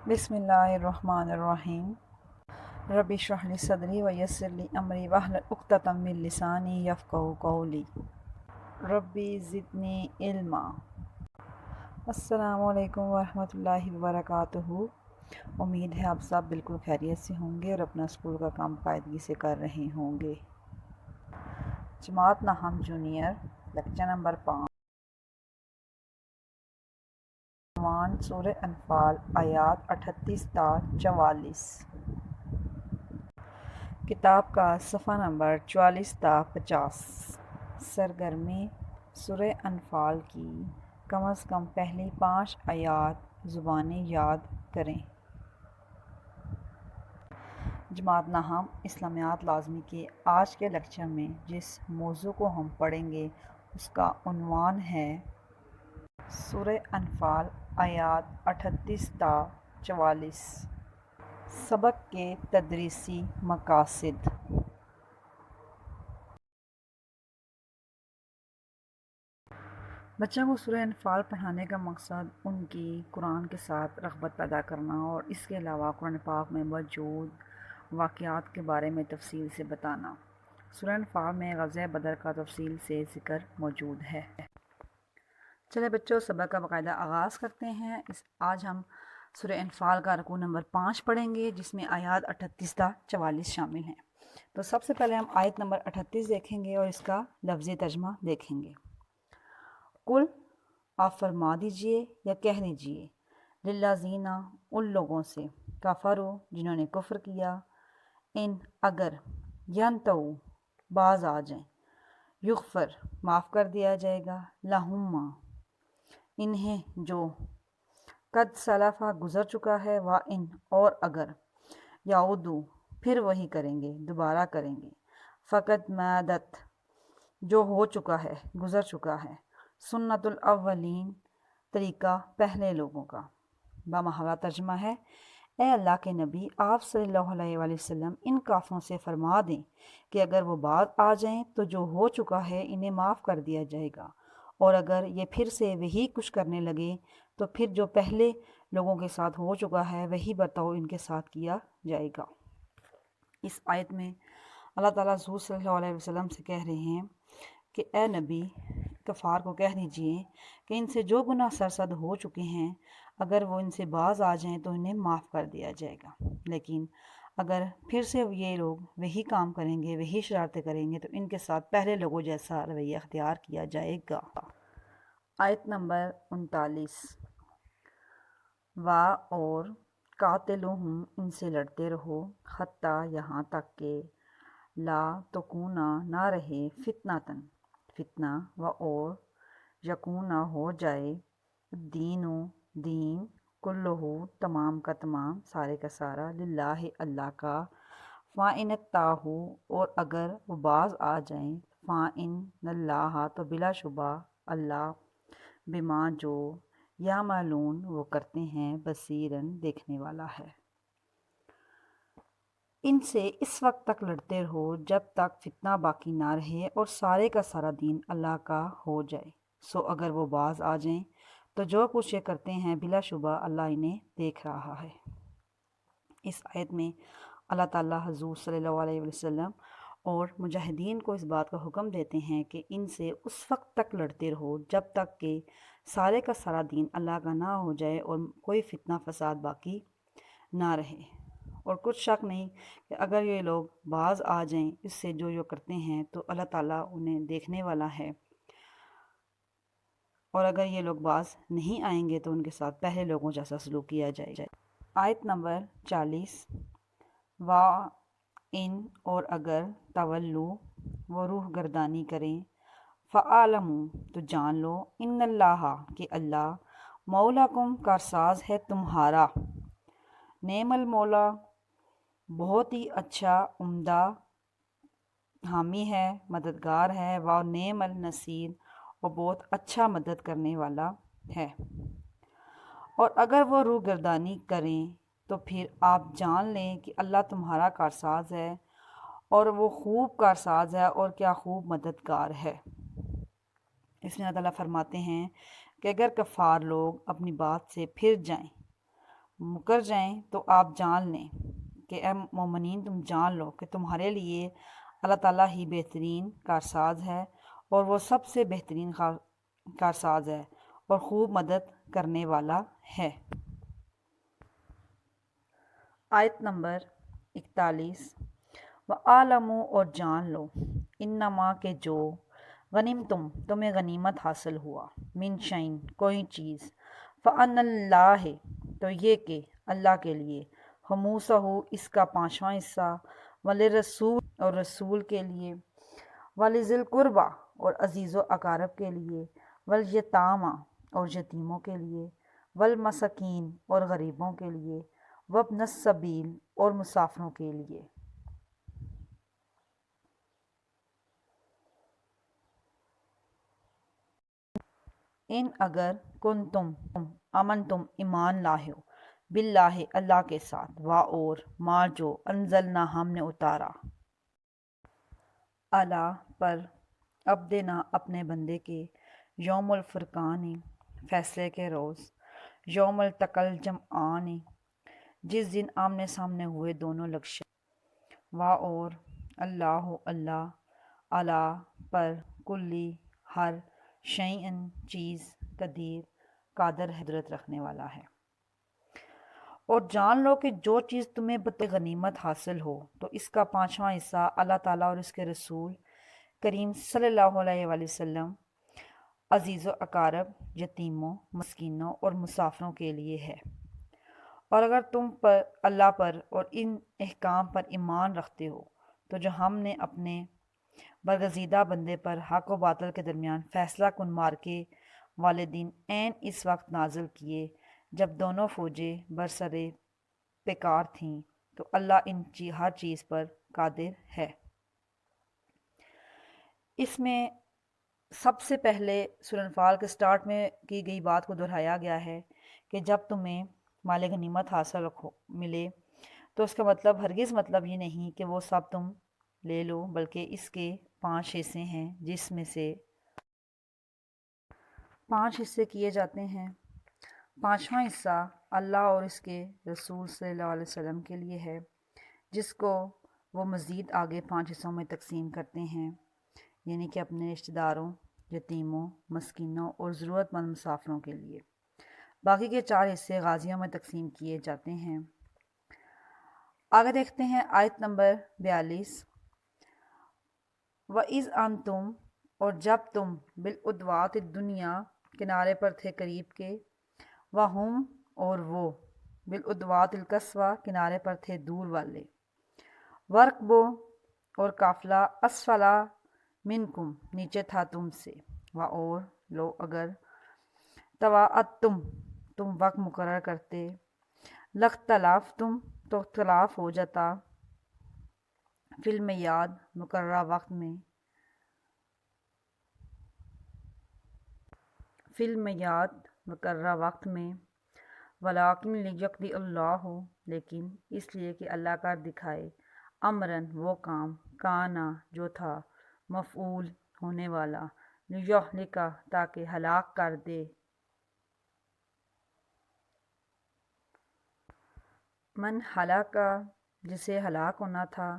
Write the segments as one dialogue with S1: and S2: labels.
S1: بسم اللہ الرحمن الرحیم۔ رب اشرح لی صدری ویسر لی امری واحلل عقدۃ من لسانی یفقہوا قولی۔ ربی زدنی علما۔ السلام علیکم ورحمۃ اللہ وبرکاتہ۔ امید ہے آپ سب بالکل خیریت سے ہوں گے اور اپنا اسکول کا کام قاعدگی سے کر رہے ہوں گے۔ جماعت نہم جونیئر لیکچر نمبر 5، عنوان سورہ انفال، آیات 38 تا 44، کتاب کا صفحہ نمبر 44 تا 50۔ سرگرمی: سورہ انفال کی کم از کم پہلی 5 آیات زبانی یاد کریں۔ جماعت نہم اسلامیات لازمی کے آج کے لیکچر میں جس موضوع کو ہم پڑھیں گے اس کا عنوان ہے سورہ انفال، آیات 38 تا 44۔ سبق کے تدریسی مقاصد: بچوں کو سورہ انفال پڑھانے کا مقصد ان کی قرآن کے ساتھ رغبت پیدا کرنا اور اس کے علاوہ قرآن پاک میں موجود واقعات کے بارے میں تفصیل سے بتانا۔ سورہ انفال میں غزوہ بدر کا تفصیل سے ذکر موجود ہے۔ چلے بچوں، سبق کا باقاعدہ آغاز کرتے ہیں۔ آج ہم سورہ انفال کا رکوع نمبر 5 پڑھیں گے، جس میں آیات 38 تا 44 شامل ہیں۔ تو سب سے پہلے ہم آیت نمبر 38 دیکھیں گے اور اس کا لفظی ترجمہ دیکھیں گے۔ کل، آپ فرما دیجئے یا کہہ دیجئے، للذین، ان لوگوں سے، کفروا، جنہوں نے کفر کیا، ان، اگر، ینتہوا، باز آ جائیں، یغفر، معاف کر دیا جائے گا، لہم، ما، انہیں، جو، قد سلفا، گزر چکا ہے، وان، اور اگر، یعودوا، پھر وہی کریں گے، دوبارہ کریں گے، فقد مادت، جو ہو چکا ہے، گزر چکا ہے، سنت الاولین، طریقہ پہلے لوگوں کا۔ بامحاورہ ترجمہ ہے: اے اللہ کے نبی، آپ صلی اللہ علیہ وآلہ وسلم ان کافروں سے فرما دیں کہ اگر وہ بعد آ جائیں تو جو ہو چکا ہے انہیں معاف کر دیا جائے گا، اور اگر یہ پھر سے وہی کچھ کرنے لگے تو پھر جو پہلے لوگوں کے ساتھ ہو چکا ہے وہی برتاؤ ان کے ساتھ کیا جائے گا۔ اس آیت میں اللہ تعالیٰ حضور صلی اللہ علیہ وسلم سے کہہ رہے ہیں کہ اے نبی، کفار کو کہہ دیجئے کہ ان سے جو گناہ سرزد ہو چکے ہیں اگر وہ ان سے باز آ جائیں تو انہیں معاف کر دیا جائے گا، لیکن اگر پھر سے یہ لوگ وہی کام کریں گے، وہی شرارتیں کریں گے تو ان کے ساتھ پہلے لوگوں جیسا رویہ اختیار کیا جائے گا۔ آیت نمبر 39، و، اور، قاتلوہم، ان سے لڑتے رہو، حتیٰ، یہاں تک کہ، لا تکونا، نہ رہے، فتنۃ، فتنہ، و، اور، یکونا، ہو جائے، الدین، دین، کلہ، تمام کا تمام، سارے کا سارا، للہ، اللہ کا، فَإِنِ انتہوا، اور اگر وہ باز آ جائیں، فَإِنَّ اللَّهَ، تو بلا شبہ اللہ، بما، جو، یعملون، وہ کرتے ہیں، بصیراً، دیکھنے والا ہے۔ ان سے اس وقت تک لڑتے رہو جب تک فتنہ باقی نہ رہے اور سارے کا سارا دین اللہ کا ہو جائے، سو اگر وہ باز آ جائیں تو جو کچھ یہ کرتے ہیں بلا شبہ اللہ انہیں دیکھ رہا ہے۔ اس آیت میں اللہ تعالیٰ حضور صلی اللہ علیہ وسلم اور مجاہدین کو اس بات کا حکم دیتے ہیں کہ ان سے اس وقت تک لڑتے رہو جب تک کہ سارے کا سارا دین اللہ کا نہ ہو جائے اور کوئی فتنہ فساد باقی نہ رہے، اور کچھ شک نہیں کہ اگر یہ لوگ باز آ جائیں اس سے جو کرتے ہیں تو اللہ تعالیٰ انہیں دیکھنے والا ہے، اور اگر یہ لوگ باز نہیں آئیں گے تو ان کے ساتھ پہلے لوگوں جیسا سلوک کیا جائے۔ آیت نمبر 40، و، ان، اور اگر، تولو، وہ روح گردانی کریں، فَاعْلَمُوا، تو جان لو، ان اللہ، کہ اللہ، مولاکم، کارساز ہے تمہارا، نعم المولا، بہت ہی اچھا، عمدہ حامی ہے، مددگار ہے، و، نعم النصیر، اور بہت اچھا مدد کرنے والا ہے۔ اور اگر وہ روح گردانی کریں تو پھر آپ جان لیں کہ اللہ تمہارا کارساز ہے، اور وہ خوب کارساز ہے اور کیا خوب مددگار ہے۔ اس میں اللہ تعالیٰ فرماتے ہیں کہ اگر کفار لوگ اپنی بات سے پھر جائیں، مکر جائیں تو آپ جان لیں کہ اے مومنین تم جان لو کہ تمہارے لیے اللہ تعالیٰ ہی بہترین کارساز ہے اور وہ سب سے بہترین کارساز ہے اور خوب مدد کرنے والا ہے۔ آیت نمبر 41۔ وَاعْلَمُوا اور جان لو انما کہ جو غنیم تمہیں غنیمت حاصل ہوا من شعین کوئی چیز فَأَنَّ اللّٰہِ تو یہ کہ اللہ کے لیے خموسہ اس کا پانچواں حصہ وَلِلرَّسُولِ اور رسول کے لیے وَلِذِی الْقُرْبَىٰ اور عزیز و اقارب کے لیے وَالْیَتَامَىٰ اور یتیموں کے لیے وَالْمَسَاکِین اور غریبوں کے لیے وَابْنَ السَّبِیلِ اور مسافروں کے لیے۔ ان اگر کن تم امن تم ایمان لاہو باللہ اللہ کے ساتھ اور ما جو انزلنا ہم نے اتارا اللہ پر عبدنا اپنے بندے کے یوم الفرقان فیصلے کے روز یوم التقی الجمعان جس دن آمنے سامنے ہوئے دونوں لشکر اور اللہ اللہ پر کلی ہر شیئن چیز قدیر قادر حضرت رکھنے والا ہے۔ اور جان لو کہ جو چیز تمہیں غنیمت حاصل ہو تو اس کا پانچواں حصہ اللہ تعالیٰ اور اس کے رسول کریم صلی اللہ علیہ وآلہ وسلم عزیز و اقارب یتیموں مسکینوں اور مسافروں کے لیے ہے۔ اور اگر تم پر اللہ پر اور ان احکام پر ایمان رکھتے ہو تو جو ہم نے اپنے برگزیدہ بندے پر حق و باطل کے درمیان فیصلہ کن مارکے والے دن عین اس وقت نازل کیے جب دونوں فوجیں برسرِ پیکار تھیں تو اللہ ہر چیز پر قادر ہے۔ اس میں سب سے پہلے سورہ انفال کے سٹارٹ میں کی گئی بات کو دہرایا گیا ہے کہ جب تمہیں مال غنیمت حاصل ملے تو اس کا ہرگز مطلب یہ نہیں کہ وہ سب تم لے لو، بلکہ اس کے 5 حصے ہیں جس میں سے 5 حصے کیے جاتے ہیں۔ 5واں حصہ اللہ اور اس کے رسول صلی اللہ علیہ وسلم کے لیے ہے، جس کو وہ مزید آگے 5 حصوں میں تقسیم کرتے ہیں، یعنی کہ اپنے رشتہ داروں، یتیموں، مسکینوں اور ضرورت مند مسافروں کے لیے۔ باقی کے 4 حصے غازیوں میں تقسیم کیے جاتے ہیں۔ آگے دیکھتے ہیں آیت نمبر 42۔ وَإِذْ أَنْتُمْ اور جب تم بالعدوات الدنیا کنارے پر تھے قریب کے، وَهُمْ اور وہ بالعدوات القصویٰ کنارے پر تھے دور والے، وَارْكَبُوا اور قافلہ اسفلا منکم نیچے تھا تم سے، اور لو اگر تواعدتم تم وقت مقرر کرتے، لاختلفتم تو اختلاف ہو جاتا، فی المیعاد مقررہ وقت میں، فی المیعاد مقررہ وقت میں، ولیکن لیقضی اللہ لیکن اس لیے کہ اللہ کر دکھائے، امراً وہ کام، کانا جو تھا، مفعول ہونے والا، لیہلک تاکہ ہلاک کر دے، من ہلاک جسے ہلاک ہونا تھا،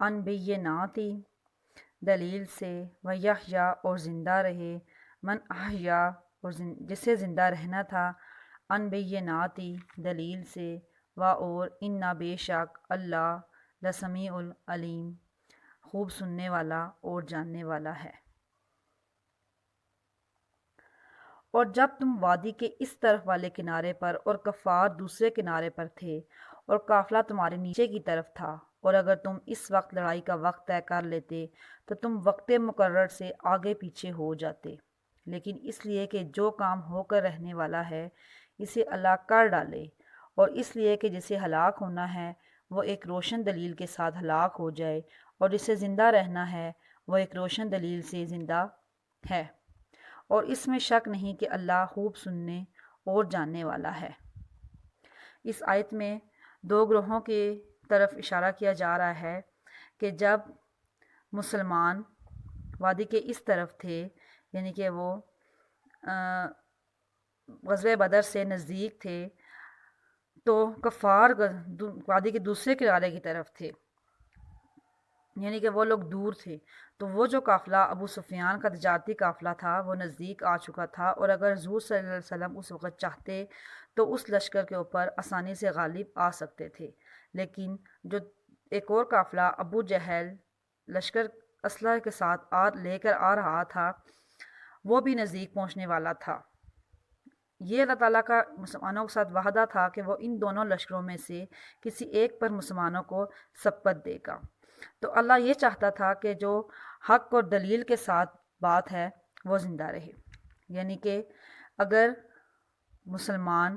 S1: ان بینات دلیل سے، ویحییٰ اور زندہ رہے، من احیا اور جسے زندہ رہنا تھا، ان بینات دلیل سے، اور انا بے شک اللہ لسمیع العلیم خوب سننے والا اور جاننے والا ہے۔ اور جب تم وادی کے اس طرف والے کنارے پر اور کفار دوسرے کنارے پر تھے اور قافلہ تمہارے نیچے کی طرف تھا، اور اگر تم اس وقت لڑائی کا وقت طے کر لیتے تو تم وقت مقرر سے آگے پیچھے ہو جاتے، لیکن اس لیے کہ جو کام ہو کر رہنے والا ہے اسے اللہ کر ڈالے، اور اس لیے کہ جسے ہلاک ہونا ہے وہ ایک روشن دلیل کے ساتھ ہلاک ہو جائے، اور جسے زندہ رہنا ہے وہ ایک روشن دلیل سے زندہ ہے، اور اس میں شک نہیں کہ اللہ خوب سننے اور جاننے والا ہے۔ اس آیت میں 2 گروہوں کی طرف اشارہ کیا جا رہا ہے کہ جب مسلمان وادی کے اس طرف تھے، یعنی کہ وہ غزوہ بدر سے نزدیک تھے، تو کفار وادی کے دوسرے کنارے کی طرف تھے، یعنی کہ وہ لوگ دور تھے۔ تو وہ جو قافلہ ابو سفیان کا تجارتی قافلہ تھا وہ نزدیک آ چکا تھا، اور اگر حضور صلی اللہ علیہ وسلم اس وقت چاہتے تو اس لشکر کے اوپر آسانی سے غالب آ سکتے تھے۔ لیکن جو ایک اور قافلہ ابو جہل لشکر اسلحہ کے ساتھ لے کر آ رہا تھا، وہ بھی نزدیک پہنچنے والا تھا۔ یہ اللہ تعالیٰ کا مسلمانوں کے ساتھ وعدہ تھا کہ وہ ان دونوں لشکروں میں سے کسی ایک پر مسلمانوں کو سبقت دے گا۔ تو اللہ یہ چاہتا تھا کہ جو حق اور دلیل کے ساتھ بات ہے وہ زندہ رہے، یعنی کہ اگر مسلمان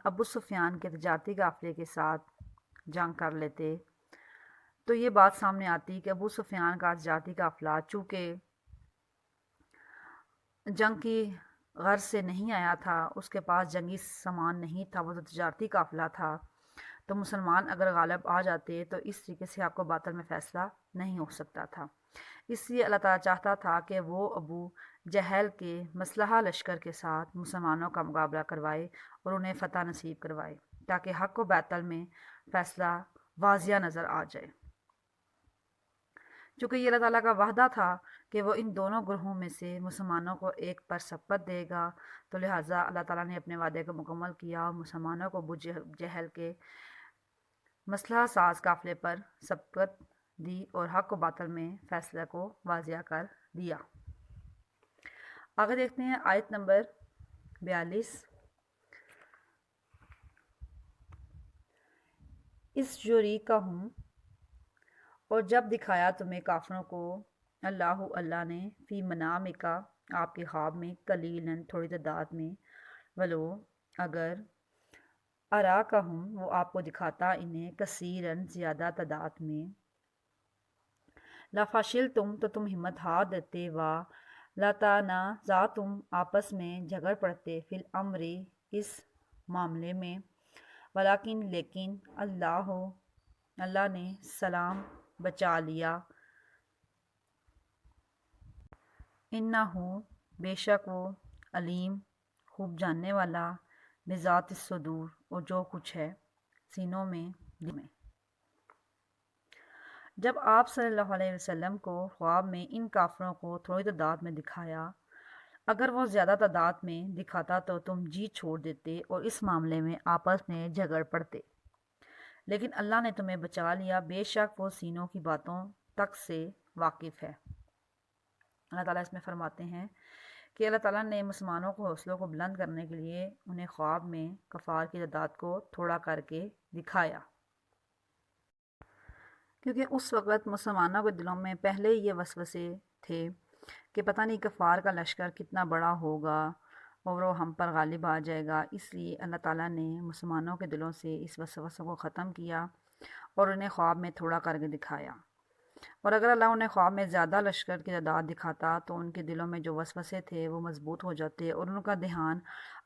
S1: ابو سفیان کے تجارتی قافلے کے ساتھ جنگ کر لیتے تو یہ بات سامنے آتی کہ ابو سفیان کا تجارتی قافلہ چونکہ جنگ کی غرض سے نہیں آیا تھا، اس کے پاس جنگی سامان نہیں تھا، وہ تو تجارتی قافلہ تھا، تو مسلمان اگر غالب آ جاتے تو اس طریقے سے آپ کو باطل میں فیصلہ نہیں ہو سکتا تھا۔ اس لیے اللہ تعالیٰ چاہتا تھا کہ وہ ابو جہل کے مسلحہ لشکر کے ساتھ مسلمانوں کا مقابلہ کروائے اور انہیں فتح نصیب کروائے، تاکہ حق و باطل میں فیصلہ واضح نظر آ جائے۔ چونکہ یہ اللہ تعالیٰ کا وعدہ تھا کہ وہ ان دونوں گروہوں میں سے مسلمانوں کو ایک پر سبقت دے گا، تو لہٰذا اللہ تعالیٰ نے اپنے وعدے کو مکمل کیا اور مسلمانوں کو ابو جہل کے مسلحہ ساز قافلے پر سبقت دی اور حق و باطل میں فیصلہ کو واضح کر دیا۔ آگے دیکھتے ہیں آیت نمبر 42۔ اس جوری کا ہوں، اور جب دکھایا تمہیں کافروں کو اللہ نے فی منام کا آپ کے خواب میں قلیلاً تھوڑی تعداد میں، ولو اگر ارا کا ہوں وہ آپ کو دکھاتا انہیں کثیراً زیادہ تعداد میں، لافاشل تو تم ہمت ہار دیتے، لاتانازع تم آپس میں جھگڑ پڑتے، فی الامر اس معاملے میں، لیکن اللہ نے سلام بچا لیا، انہو بے شک وہ علیم خوب جاننے والا، بذات الصدور اور جو کچھ ہے سینوں میں دل میں۔ جب آپ صلی اللہ علیہ وسلم کو خواب میں ان کافروں کو تھوڑی تعداد میں دکھایا، اگر وہ زیادہ تعداد میں دکھاتا تو تم جی چھوڑ دیتے اور اس معاملے میں آپس میں جھگڑ پڑتے، لیکن اللہ نے تمہیں بچا لیا، بے شک وہ سینوں کی باتوں تک سے واقف ہے۔ اللہ تعالیٰ اس میں فرماتے ہیں کہ اللہ تعالیٰ نے مسلمانوں کو حوصلوں کو بلند کرنے کے لیے انہیں خواب میں کفار کی تعداد کو تھوڑا کر کے دکھایا، کیونکہ اس وقت مسلمانوں کے دلوں میں پہلے یہ وسوسے تھے کہ پتہ نہیں کفار کا لشکر کتنا بڑا ہوگا اور وہ ہم پر غالب آ جائے گا۔ اس لیے اللہ تعالیٰ نے مسلمانوں کے دلوں سے اس وسوسے کو ختم کیا اور انہیں خواب میں تھوڑا کر کے دکھایا، اور اگر اللہ انہیں خواب میں زیادہ لشکر کی تعداد دکھاتا تو ان کے دلوں میں جو وسوسے تھے وہ مضبوط ہو جاتے اور ان کا دھیان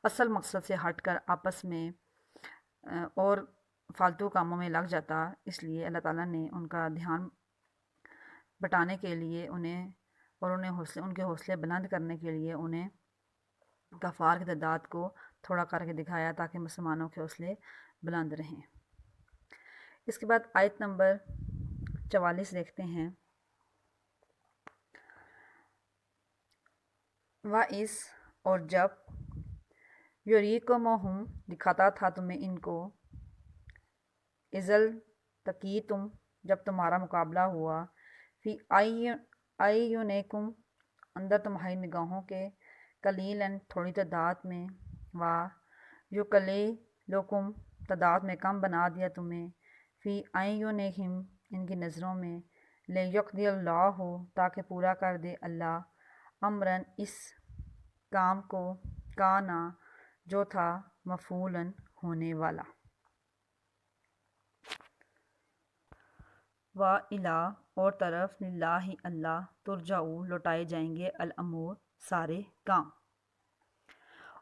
S1: اصل مقصد سے ہٹ کر آپس میں اور فالتو کاموں میں لگ جاتا۔ اس لیے اللہ تعالیٰ نے ان کا دھیان بٹانے کے لیے ان کے حوصلے بلند کرنے کے لیے انہیں کفار کی تعداد کو تھوڑا کر کے دکھایا تاکہ مسلمانوں کے حوصلے بلند رہیں۔ اس کے بعد آیت نمبر 44 دیکھتے ہیں۔ وَإِذْ اور جب یُریکُمُہُم دکھاتا تھا تمہیں ان کو، اِذْ التقیتم جب تمہارا مقابلہ ہوا، فی اعینکم اندر تمہاری نگاہوں کے، قلیلاً تھوڑی تعداد میں، وَیُقَلِّلُکم تعداد میں کم بنا دیا تمہیں، فی اعینہم ان کی نظروں میں، لیقضی اللہ تاکہ پورا کر دے اللہ، امراً اس کام کو، کانا جو تھا، مفعولاً ہونے والا۔ وَإِلیٰ اور طرف، للہ اللہ، ترجعو لوٹائے جائیں گے، الامور سارے کام۔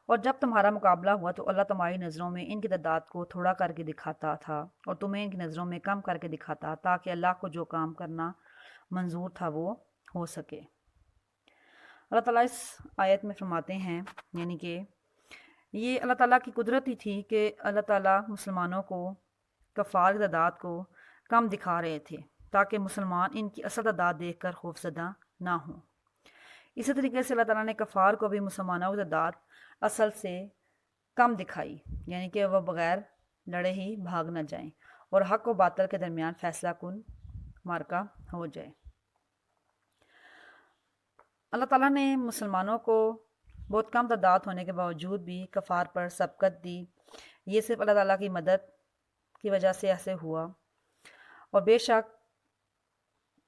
S1: اور جب تمہارا مقابلہ ہوا تو اللہ تمہاری نظروں میں ان کی تعداد کو تھوڑا کر کے دکھاتا تھا اور تمہیں ان کی نظروں میں کم کر کے دکھاتا، تاکہ اللہ کو جو کام کرنا منظور تھا وہ ہو سکے۔ اللہ تعالیٰ اس آیت میں فرماتے ہیں، یعنی کہ یہ اللہ تعالیٰ کی قدرت ہی تھی کہ اللہ تعالیٰ مسلمانوں کو کفار کی تعداد کو کم دکھا رہے تھے تاکہ مسلمان ان کی اصل تعداد دیکھ کر خوفزدہ نہ ہوں۔ اسی طریقے سے اللہ تعالیٰ نے کفار کو بھی مسلمانوں کی تعداد اصل سے کم دکھائی، یعنی کہ وہ بغیر لڑے ہی بھاگ نہ جائیں اور حق و باطل کے درمیان فیصلہ کن معرکہ ہو جائے۔ اللہ تعالیٰ نے مسلمانوں کو بہت کم تعداد ہونے کے باوجود بھی کفار پر سبقت دی۔ یہ صرف اللہ تعالیٰ کی مدد کی وجہ سے ایسے ہوا، اور بے شک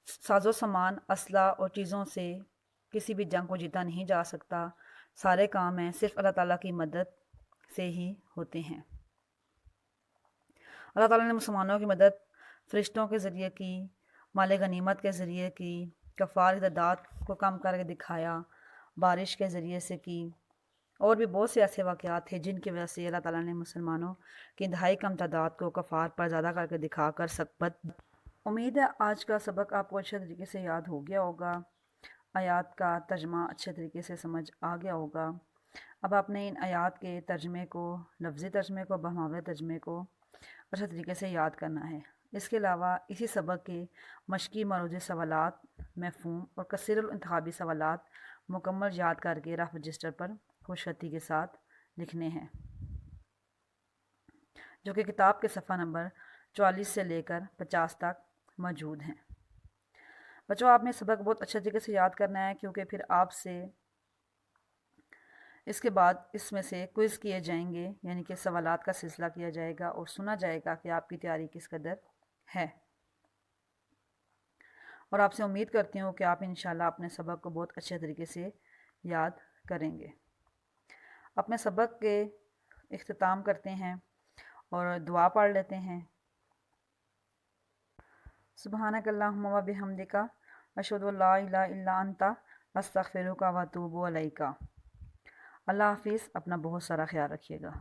S1: ساز و سامان، اسلحہ اور چیزوں سے کسی بھی جنگ کو جیتا نہیں جا سکتا۔ سارے کام ہیں صرف اللہ تعالیٰ کی مدد سے ہی ہوتے ہیں۔ اللہ تعالیٰ نے مسلمانوں کی مدد فرشتوں کے ذریعے کی، مال غنیمت کے ذریعے کی، کفار کی تعداد کو کم کر کے دکھایا، بارش کے ذریعے سے کی، اور بھی بہت سے ایسے واقعات تھے جن کی وجہ سے اللہ تعالیٰ نے مسلمانوں کی انتہائی کم تعداد کو کفار پر زیادہ کر کے دکھا کر سبقت۔ امید ہے آج کا سبق آپ کو اچھے طریقے سے یاد ہو گیا ہوگا، آیات کا ترجمہ اچھے طریقے سے سمجھ آ گیا ہوگا۔ اب آپ نے ان آیات کے ترجمے کو، لفظی ترجمے کو، بہماوی ترجمے کو اچھے طریقے سے یاد کرنا ہے۔ اس کے علاوہ اسی سبق کے مشقی مروجی سوالات، مفہوم اور کثیر الانتخابی سوالات مکمل یاد کر کے رف رجسٹر پر خوش خطی کے ساتھ لکھنے ہیں، جو کہ کتاب کے صفحہ نمبر 44 سے لے کر 50 تک موجود ہیں۔ بچوں، آپ نے سبق بہت اچھے طریقے سے یاد کرنا ہے، کیونکہ پھر آپ سے اس کے بعد اس میں سے کوئز کیے جائیں گے، یعنی کہ سوالات کا سلسلہ کیا جائے گا اور سنا جائے گا کہ آپ کی تیاری کس قدر ہے۔ اور آپ سے امید کرتی ہوں کہ آپ انشاءاللہ اپنے سبق کو بہت اچھے طریقے سے یاد کریں گے۔ اپنے سبق کے اختتام کرتے ہیں اور دعا پڑھ لیتے ہیں۔ سبحانک اللہم و بحمدک، اشہد ان لا الہ الا انت، استغفرک و اتوب الیک۔ اللہ حافظ، اپنا بہت سارا خیال رکھیے گا۔